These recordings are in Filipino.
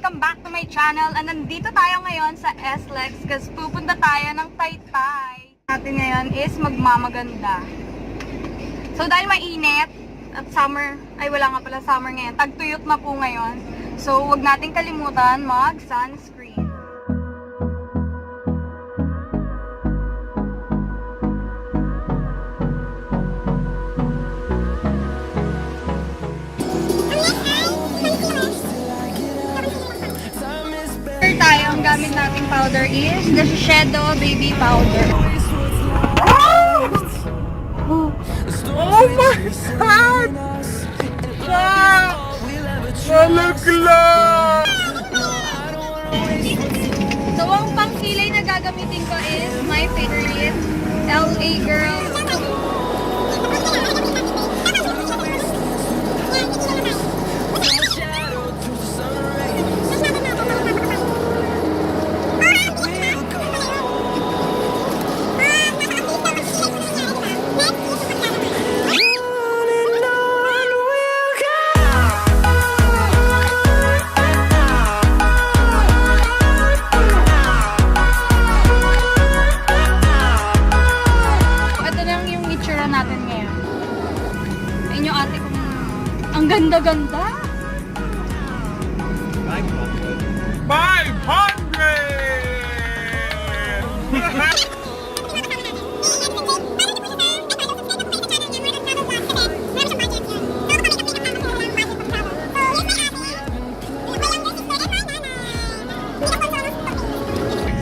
welcome back to my channel. And nandito tayo ngayon sa SLEX kasi pupunta tayo ng Taytay. Natin ngayon is magmamaganda. So dahil mainit at summer, ay wala nga pala summer ngayon, tagtuyot na po ngayon. So wag nating kalimutan mag-sunscreen. Tayo, ang gamit nating powder is the Shiseido Baby Powder. Oh my God! Malagla! So, ang pangkilay na gagamitin ko is my favorite LA Girl. Natin ngayon. Ayun yung ate kong ang ganda-ganda. 500!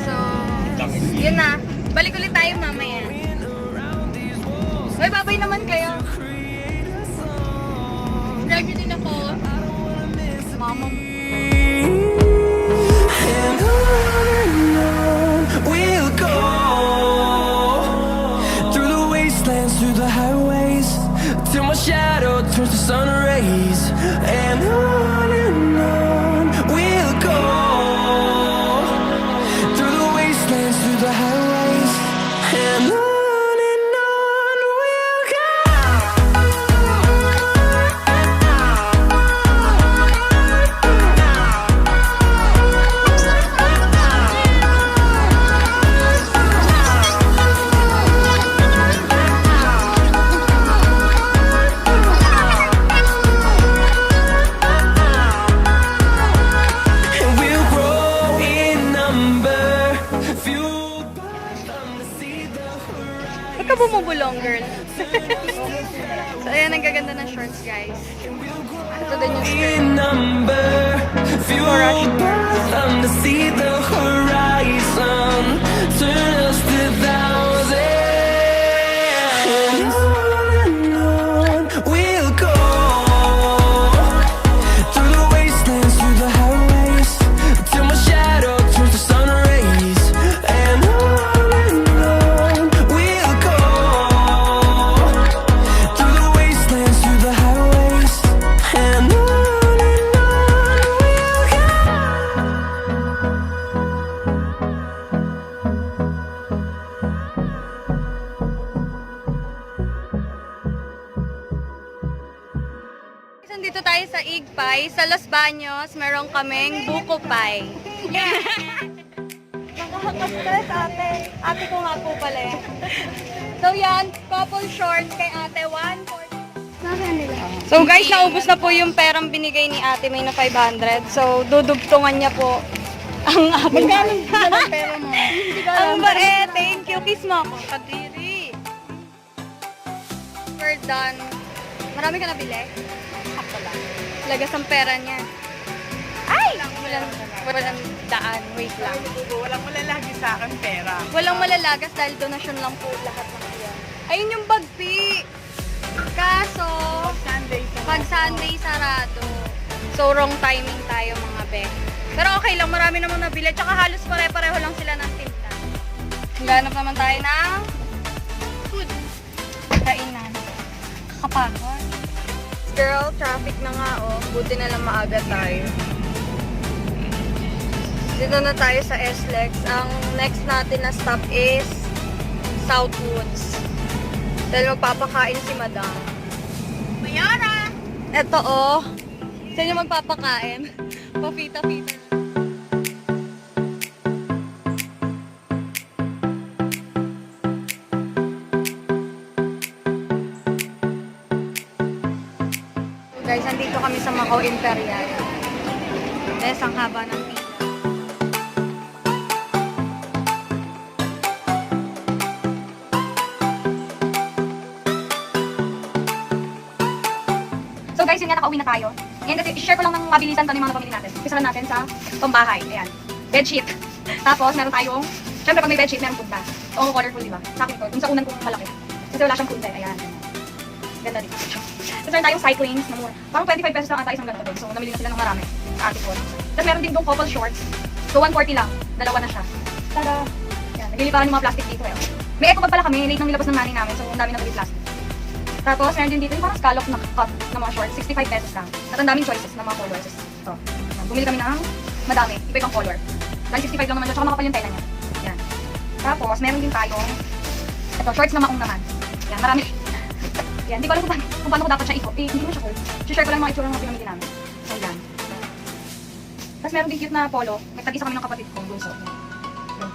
So, yun na. Balik ulit tayo mamaya. Uy, babay naman kayo. Ready din ako. Mama mo. And on we'll go through the wastelands, through the highways, till my shadow turns to sun rays. And on we'll go through the wastelands, through the highways, and on. Ikaw bumubulong, girl. So, ayan, ang gaganda ng shorts, guys. Ito din yung skirt. Fueled by them to see the horizon, turn us to thousands. And on we'll go through the wastelands, through the highways, till my shadow turns to sun rays. And on we'll go through the wastelands, through the highways, and on we'll go. Dito tayo sa Igpay. Sa Los Baños, meron kaming buko pie. Nakakastress, ate. Ate ko nga po pala eh. So yan, couple shorts kay ate, 140. So guys, naubos na po yung perang binigay ni ate, may na 500. So dudugtungan niya po ang ating pera mo. Ang bae, thank you. Kiss mo ako. Kadiri. We're done. Marami ka nabili? Sakto lang. Lagas ang pera niya. Ay! Walang daan. Wait lang. Walang malalagi sa akin pera. Walang malalagas dahil donasyon lang po lahat ng iyan. Ayun yung bagpi. Kaso, pag Sunday sarado. So, wrong timing tayo mga be. Pero okay lang, marami namang nabili. Tsaka halos pare-pareho lang sila ng tinta. Ganap naman tayo ng food. Kainan. Kapagod. Girl, traffic na nga oh. Buti na lang maaga tayo. Dito na tayo sa SLEX. Ang next natin na stop is Southwoods. Dahil magpapakain si Madam. Mayara! Eto oh. Saan yung magpapakain? Pa-fita-fita. O Imperial. Bes, ang haba ng pila. So guys, yun nga, nakauwi na tayo. And share ko lang ng mabilisan to ng mga napamili natin. Pisaran natin sa pambahay. Ayan. Bedsheet. Tapos, meron tayong, syempre pag may bedsheet, meron punta. Oo, colorful, di ba? Sa akin ito. Yung sa unan kong malaki. Kasi wala siyang punta. Ayan. Ganda dito. Tapos meron tayong cyclings na mura. Parang 25 pesos lang ata isang ganito doon. So, namili na sila ng marami. Sa ating ko. Tapos meron din doon couple shorts. So, 140 lang. Dalawa na siya. Tada! Ayan. Nagliliparan yung mga plastic dito eh. May eco bag pala kami. Late nang nilabas ng nanay namin. So, ang dami na plastic. Tapos, meron din dito yung parang scallop na cut na mga shorts. 65 pesos lang. At ang daming choices ng mga colors. Ito. Ayan. Bumili kami ng madami. Iba-ibang color. Dahil 65 lang naman siya. Tsaka makapal yung tela niya. Ayan. Tapos, meron din tayong ito, shorts na maong naman. Ayan, marami. Ayan, hindi ko alam kung paano ko dapat siya ikot. Eh, hindi mo siya cool. Share ko lang mga itsura ng mga pinamili namin. So, yan. Tapos, meron din cute na polo. Nagtag-isa kami ng kapatid kong bunso. Ayan.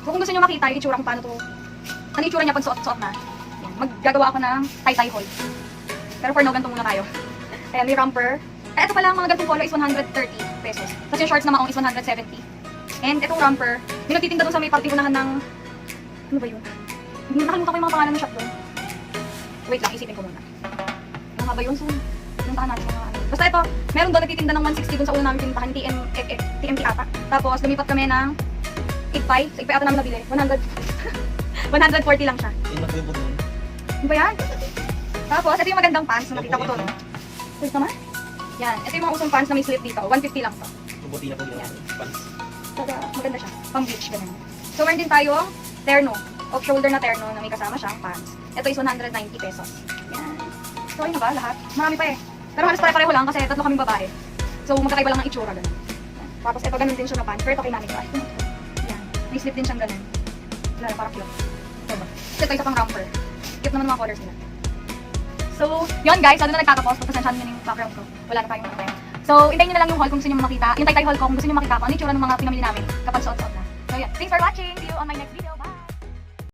So, kung gusto nyo makita yung itsura kung paano to, ano yung itsura niya pag suot-suot na. Ayan, maggagawa ako ng tie-tie haul. Pero for now, ganito muna tayo. Ayan, may romper. Eh, ito pala, ang mga gantong polo is 130 pesos. Tapos yung shorts na maong is 170. And itong romper, may nagtitinda doon sa may partipunahan ng, ano ba yun? Nakalimutan ko yung mga pangalan ng shop doon. Wait lang, isipin ko muna. Ano nga ba yun? So, pinuntahan natin mga ano. Basta ito, meron doon nagtitinda ng 160 doon sa una namin pinuntahan, TMT ata. Tapos, lumipat kami ng 85. Sa 85 ata namin nabili. 100. 140 lang siya. Ano ba yan? Tapos, ito yung magandang pants na nakita ko to. Wait naman. Yan. Ito yung mga usong pants na may slip dito. 150 lang to. Tubuti na po yung pants. Tada, maganda siya. Pang beach, ganun. So, meron din tayo terno. Off-shoulder na terno na may kasama siyang pants. Ito is 190 pesos. Yan. So, ayun na ba? Lahat? Marami pa eh. Pero halos pare-pareho lang kasi tatlo kaming babae. So, magkakaiba lang ng itsura. Ganun. Yan. Tapos, ito ganun din siya na pants. Pero ito kay namin. Yan. May slip din siyang ganun. Wala, parang cute. Ito ba? Ito isa pang romper. Cute naman mga colors nila. So, yun guys. Ano na nagtatapos. Pagpasensyahan nyo yung background ko. Wala na tayong time. So, hintayin nyo na lang yung haul kung gusto nyo makita. Yung tay-tay haul ko kung gusto nyo makita ko. Ano yung itsura ng mga pinamili namin kapag suot-suot na. So, yeah. Thanks for watching. See you on my next video.